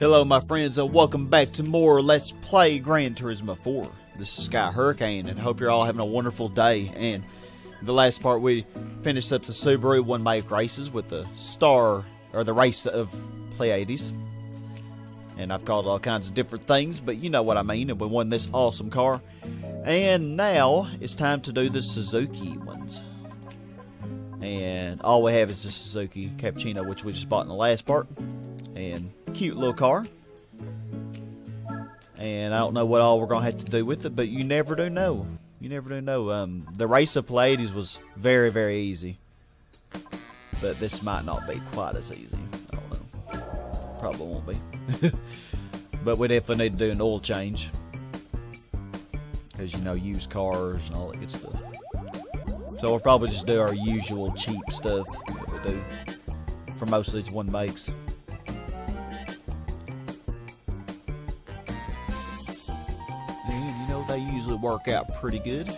Hello my friends, and welcome back to more Let's Play Gran Turismo 4. This is Sky Hurricane, and I hope you're all having a wonderful day. And in the last part we finished up the Subaru One Make races with the the race of Pleiades. And I've called all kinds of different things, but you know what I mean, and we won this awesome car. And now it's time to do the Suzuki ones. And all we have is the Suzuki Cappuccino, which we just bought in the last part. And cute little car. And I don't know what all we're going to have to do with it, but you never do know. You never do know. The race of Pleiades was very, very easy. But this might not be quite as easy. I don't know. Probably won't be. But we definitely need to do an oil change. Because, you know, used cars and all that good stuff. So we'll probably just do our usual cheap stuff that we do for most of these one makes. And, you know, they usually work out pretty good.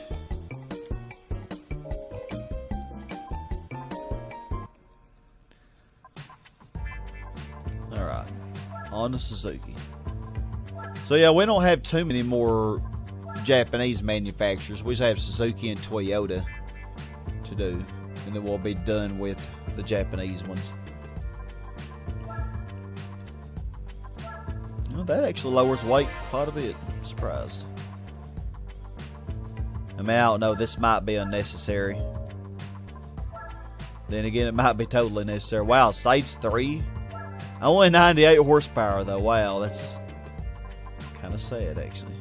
Alright, on to Suzuki. So yeah, we don't have too many more Japanese manufacturers. We just have Suzuki and Toyota to do, and then we'll be done with the Japanese ones. Well, that actually lowers weight quite a bit. I'm surprised. I mean, I don't know, this might be unnecessary. Then again, it might be totally necessary. Wow, stage 3? Only 98 horsepower though. Wow, that's kind of sad actually.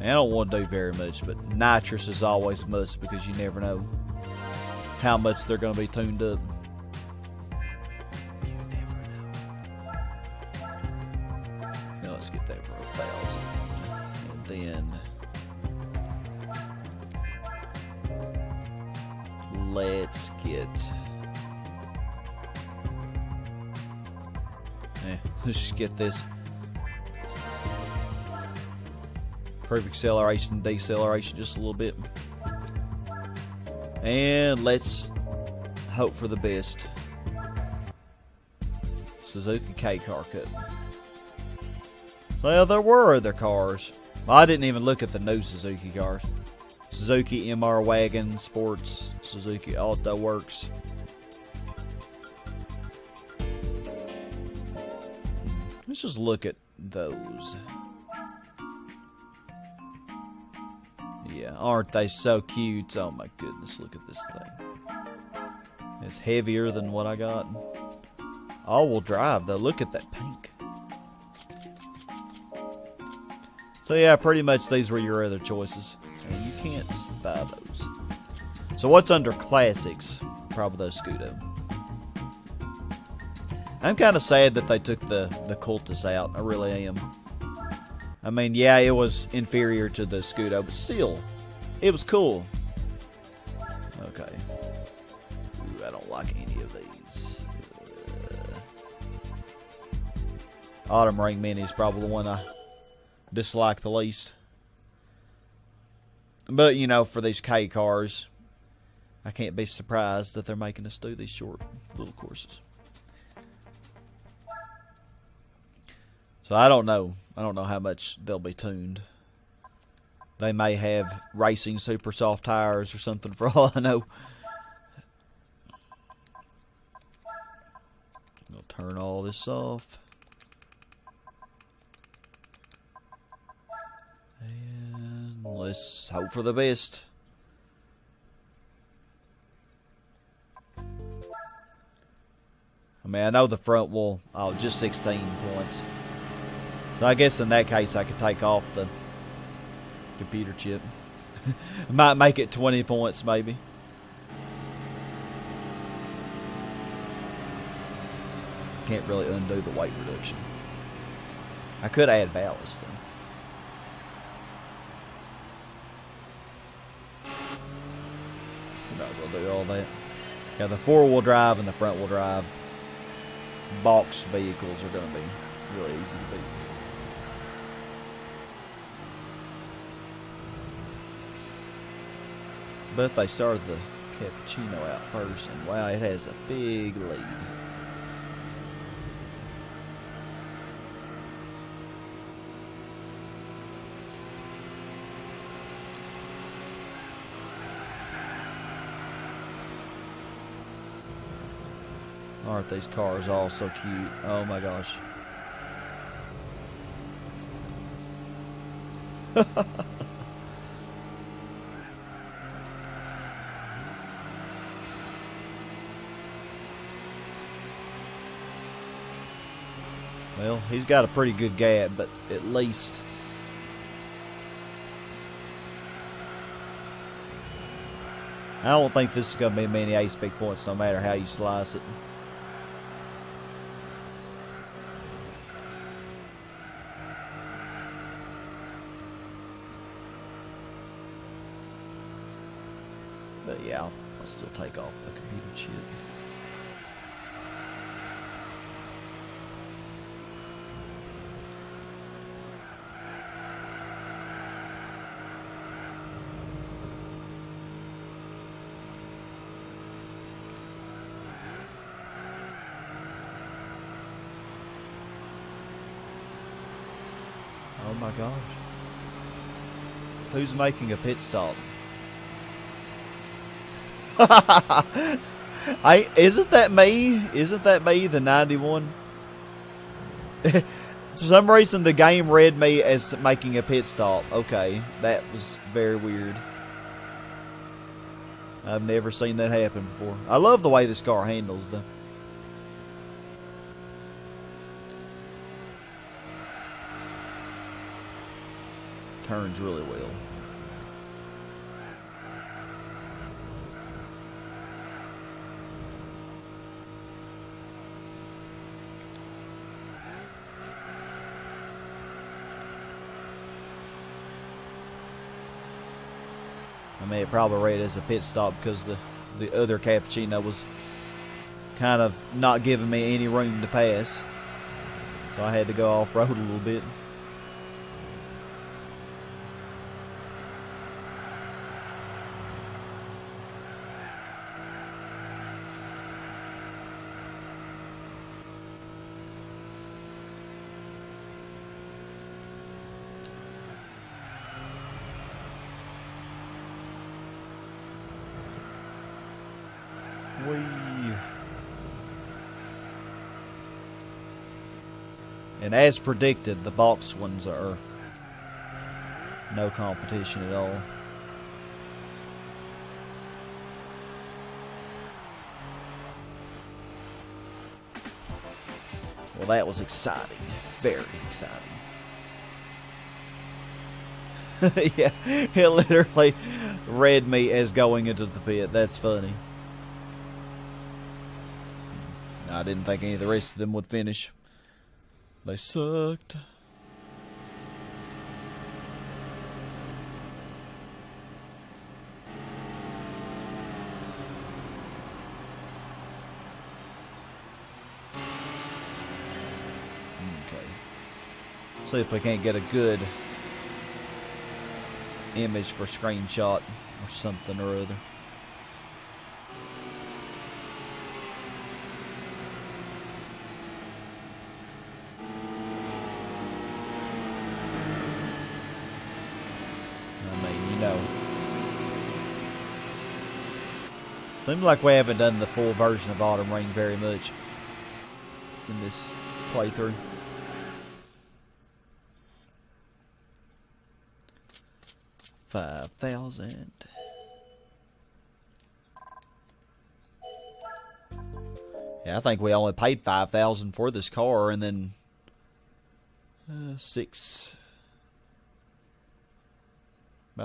I don't want to do very much, but nitrous is always a must because you never know how much they're going to be tuned up. You never know. Now let's get that for 1,000. And then let's get... let's just get this. Improve acceleration, deceleration just a little bit. And let's hope for the best. Suzuki K-Car Cup. Well, there were other cars. Well, I didn't even look at the new Suzuki cars. Suzuki MR Wagon, Sports, Suzuki Auto Works. Let's just look at those. Yeah, aren't they so cute? Oh my goodness, look at this thing. It's heavier than what I got. All-wheel drive though, look at that pink. So yeah, pretty much these were your other choices. And you can't buy those. So what's under classics? Probably those Scudo. I'm kind of sad that they took the Cultus out. I really am. I mean, yeah, it was inferior to the Scudo, but still, it was cool. Okay. Ooh, I don't like any of these. Autumn Ring Mini is probably the one I dislike the least. But, you know, for these K cars, I can't be surprised that they're making us do these short little courses. So I don't know. I don't know how much they'll be tuned. They may have racing super soft tires or something for all I know. I'll turn all this off. And let's hope for the best. I mean, I know the front will, just 16 points. So I guess in that case I could take off the computer chip. Might make it 20 points maybe. Can't really undo the weight reduction. I could add ballast though. We're not going to do all that. Yeah, the four-wheel drive and the front-wheel drive box vehicles are going to be really easy to beat. But they started the Cappuccino out first, and wow, it has a big lead. Aren't these cars all so cute? Oh my gosh. Well, he's got a pretty good gap, but at least I don't think this is going to be many ace-pick points no matter how you slice it. But yeah, I'll still take off the computer chip. Oh my gosh. Who's making a pit stop? Isn't that me? Isn't that me, the 91? For some reason, the game read me as making a pit stop. Okay, that was very weird. I've never seen that happen before. I love the way this car handles, though. Turns really well. I mean, it probably rated as a pit stop because the other Cappuccino was kind of not giving me any room to pass. So I had to go off-road a little bit. And as predicted, the box ones are no competition at all. Well, that was exciting. Very exciting. Yeah, it literally read me as going into the pit. That's funny. I didn't think any of the rest of them would finish. They sucked. Okay. See if we can't get a good image for screenshot or something or other. Seems like we haven't done the full version of Autumn Rain very much in this playthrough. $5,000. Yeah, I think we only paid $5,000 for this car, and then about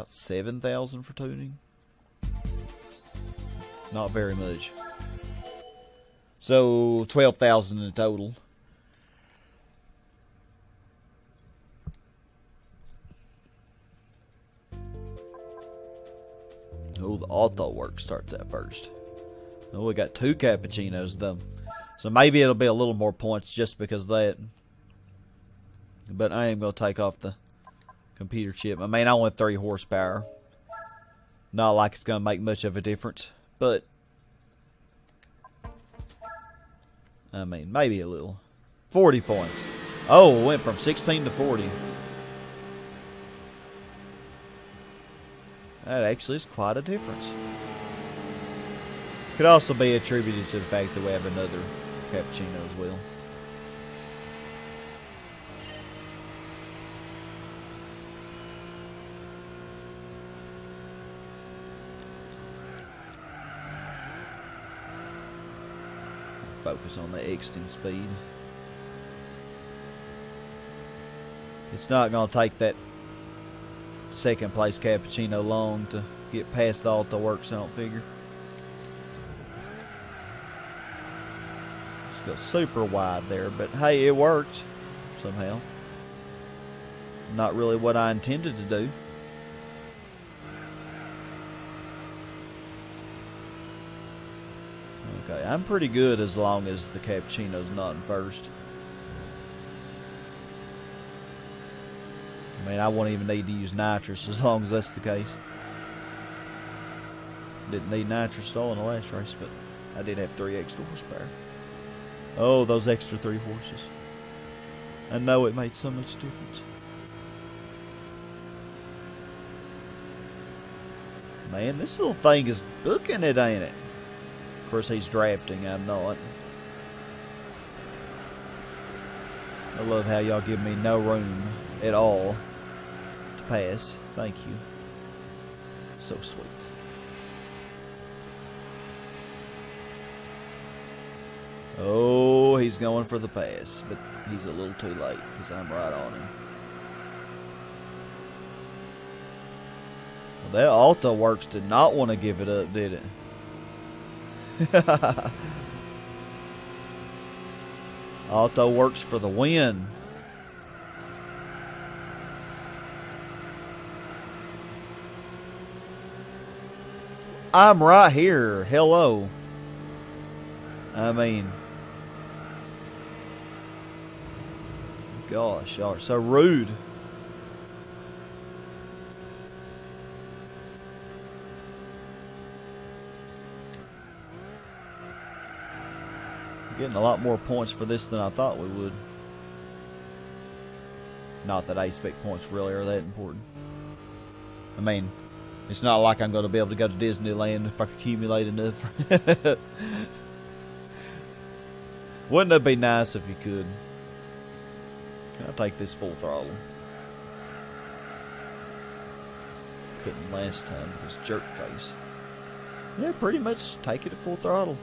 $7,000 for tuning. Not very much. So $12,000 in total. Oh, the auto work starts at first. Oh, we got 2 Cappuccinos though. So maybe it'll be a little more points just because of that. But I am going to take off the computer chip. I mean, I want 3 horsepower. Not like it's going to make much of a difference. but I mean, maybe a little. 40 points. Oh, went from 16 to 40. That actually is quite a difference. Could also be attributed to the fact that we have another Cappuccino as well. Focus on the exiting speed. It's not going to take that second place Cappuccino long to get past the auto works, I don't figure. Let's go super wide there, but hey, it worked somehow. Not really what I intended to do. Okay, I'm pretty good as long as the Cappuccino's not in first. I mean, I won't even need to use nitrous as long as that's the case. Didn't need nitrous at all in the last race, but I did have 3 extra horsepower. Oh, those extra 3 horses. I know it made so much difference. Man, this little thing is booking it, ain't it? Of course, he's drafting. I'm not. I love how y'all give me no room at all to pass. Thank you. So sweet. Oh, he's going for the pass, but he's a little too late because I'm right on him. Well, that Auto Works did not want to give it up, did it? Auto Works for the win. I'm right here. Hello. I mean, gosh, y'all are so rude. Getting a lot more points for this than I thought we would. Not that I expect points really are that important. I mean, it's not like I'm going to be able to go to Disneyland if I accumulate enough. Wouldn't it be nice if you could? Can I take this full throttle? Couldn't last time because jerk face. Yeah, pretty much take it at full throttle.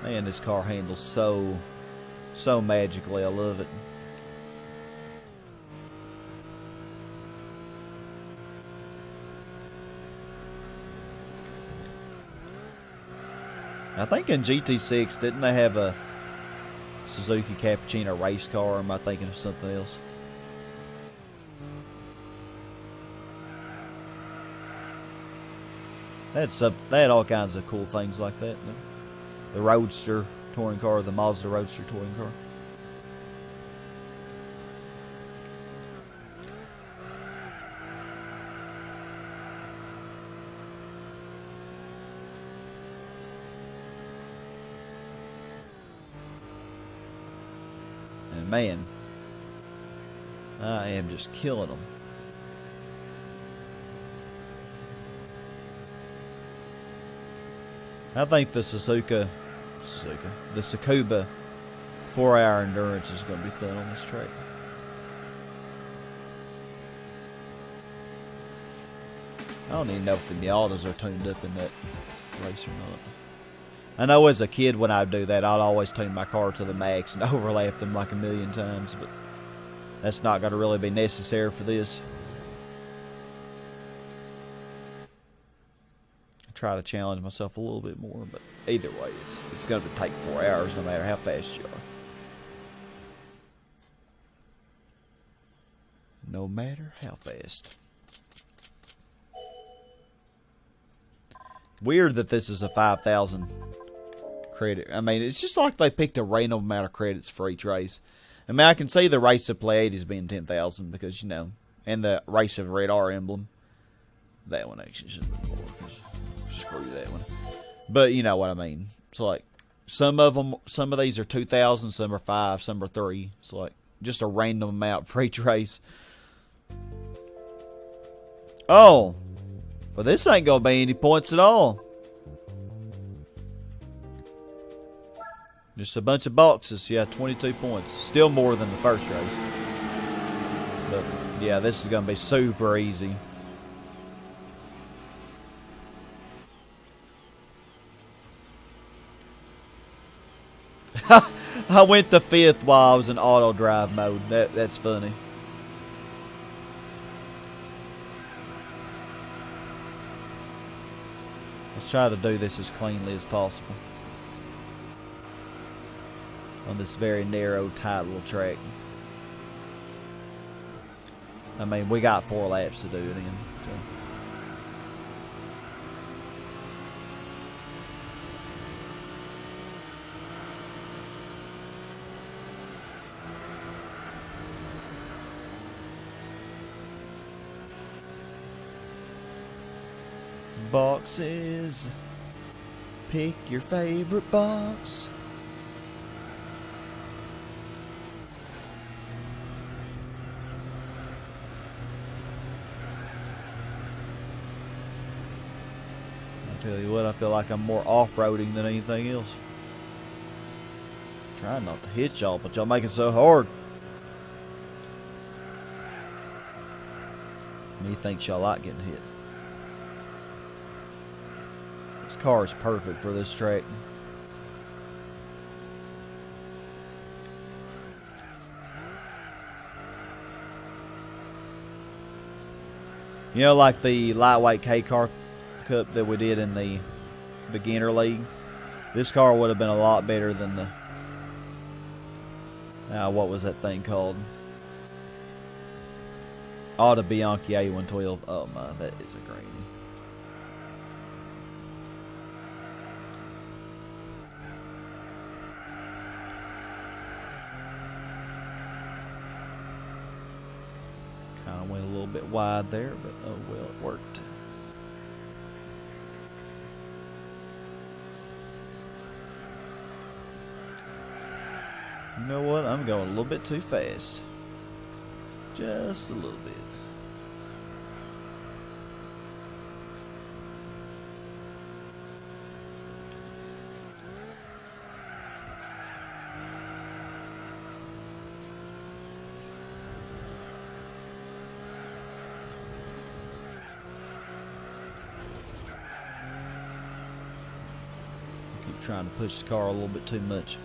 Man, this car handles so magically. I love it. I think in GT6, didn't they have a Suzuki Cappuccino race car, or am I thinking of something else? They had all kinds of cool things like that. The Roadster touring car, the Mazda Roadster touring car. And man, I am just killing them. I think the Tsukuba 4-hour endurance is going to be fun on this track. I don't even know if the Miatas are tuned up in that race or not. I know as a kid when I would do that, I'd always tune my car to the max and overlap them like a million times, but that's not going to really be necessary for this. Try to challenge myself a little bit more, but either way, it's going to take 4 hours no matter how fast you are. No matter how fast. Weird that this is a 5,000 credit. I mean, it's just like they picked a random amount of credits for each race. I mean, I can see the race of Pleiades being 10,000 because, you know, and the race of Red R emblem. That one actually should have been more because screw that one. But you know what I mean. It's like some of these are 2,000, some are 5, some are 3. It's like just a random amount for each race. Oh, well, this ain't gonna be any points at all. Just a bunch of boxes. Yeah, 22 points. Still more than the first race. But yeah, this is gonna be super easy. I went to 5th while I was in auto drive mode. That's funny. Let's try to do this as cleanly as possible on this very narrow, tight little track. I mean, we got 4 laps to do it in. So. Boxes. Pick your favorite box. I'll tell you what, I feel like I'm more off-roading than anything else. Trying not to hit y'all, but y'all make it so hard. Me thinks y'all like getting hit. This car is perfect for this track. You know, like the lightweight K-Car Cup that we did in the beginner league. This car would have been a lot better than the... what was that thing called? Oh, the Bianchi A112. Oh my, that is a great. Kind of went a little bit wide there, but oh well, it worked. You know what? I'm going a little bit too fast. Just a little bit. Trying to push the car a little bit too much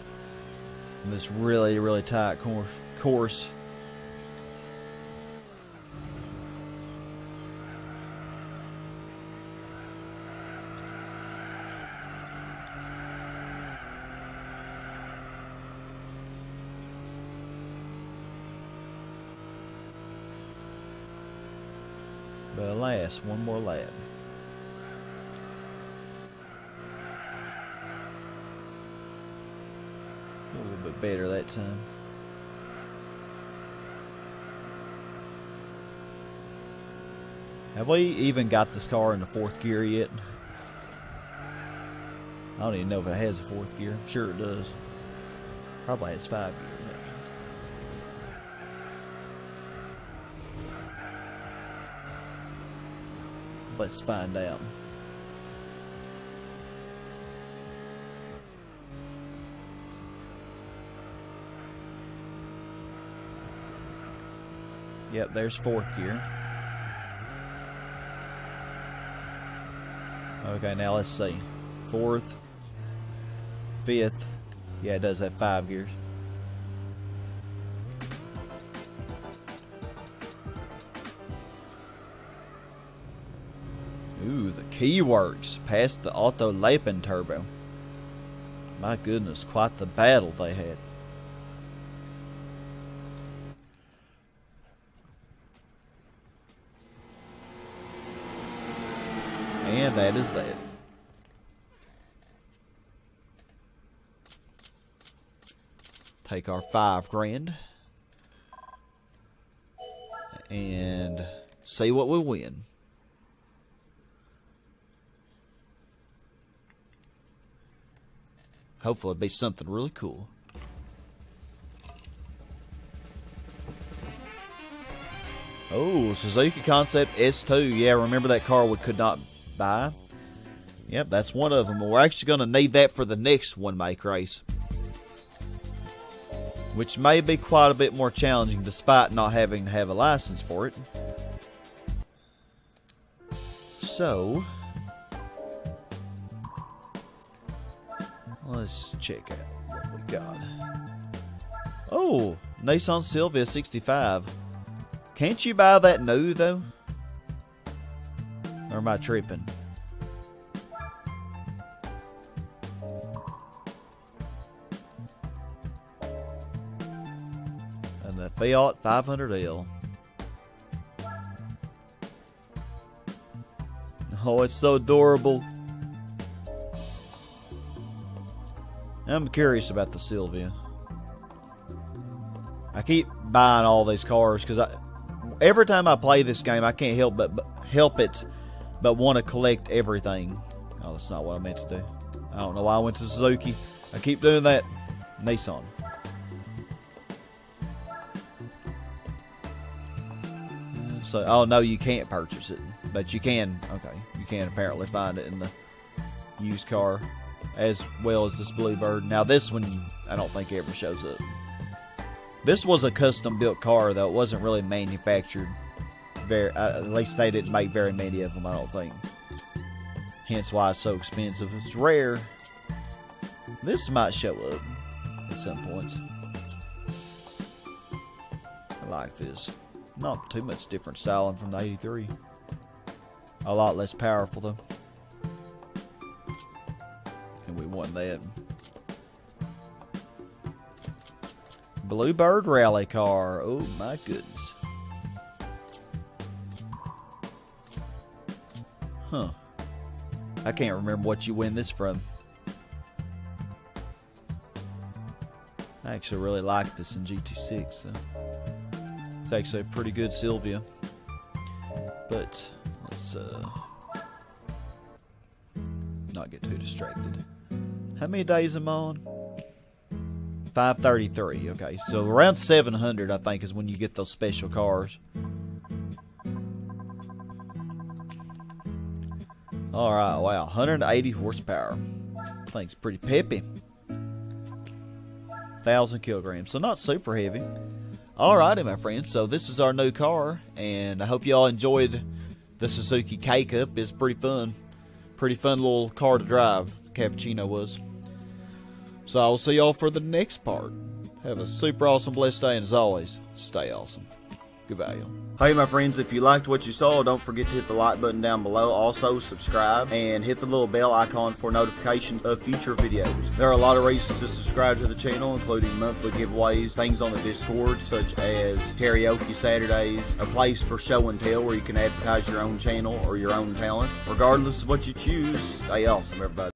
in this really, really tight course. But alas, one more lap. A little bit better that time. Have we even got this car in the 4th gear yet? I don't even know if it has a 4th gear. I'm sure it does. Probably has 5 gear. Let's find out. Yep, there's 4th gear. Okay, now let's see. 4th, 5th. Yeah, it does have 5 gears. Ooh, the key works. Past the auto Lapin turbo. My goodness, quite the battle they had. And that is that. take our $5 and see what we win. Hopefully it'll be something really cool. Oh, Suzuki Concept S2. Yeah, remember that car we could not buy? Yep, that's one of them. We're actually going to need that for the next one-make race, which may be quite a bit more challenging despite not having to have a license for it. So, let's check out what we got. Oh, Nissan Silvia 65. Can't you buy that new, though? Or am I tripping? And the Fiat 500L. Oh, it's so adorable. I'm curious about the Silvia. I keep buying all these cars because every time I play this game, I can't help but want to collect everything. Oh, that's not what I meant to do. I don't know why I went to Suzuki. I keep doing that. Nissan. So, oh no, you can't purchase it, but you can. Okay, you can apparently find it in the used car, as well as this Bluebird. Now this one, I don't think ever shows up. This was a custom-built car, though. It wasn't really manufactured. At least they didn't make very many of them, I don't think. Hence why it's so expensive. It's rare. This might show up at some points. I like this. Not too much different styling from the 83. A lot less powerful, though. And we won that. Bluebird rally car. Oh my goodness. Huh. I can't remember what you win this from. I actually really like this in GT6. So it's actually a pretty good Silvia. But let's not get too distracted. How many days am I on? 533. Okay, so around 700, I think, is when you get those special cars. All right, wow, 180 horsepower. I think it's pretty peppy. 1,000 kilograms, so not super heavy. Alrighty, my friends, so this is our new car, and I hope you all enjoyed the Suzuki K-Cup. It's pretty fun. Pretty fun little car to drive. Cappuccino was. So I will see y'all for the next part. Have a super awesome, blessed day, and as always, stay awesome. Goodbye, y'all. Hey, my friends, if you liked what you saw, don't forget to hit the like button down below. Also, subscribe and hit the little bell icon for notifications of future videos. There are a lot of reasons to subscribe to the channel, including monthly giveaways, things on the Discord, such as karaoke Saturdays, a place for show and tell where you can advertise your own channel or your own talents. Regardless of what you choose, stay awesome, everybody.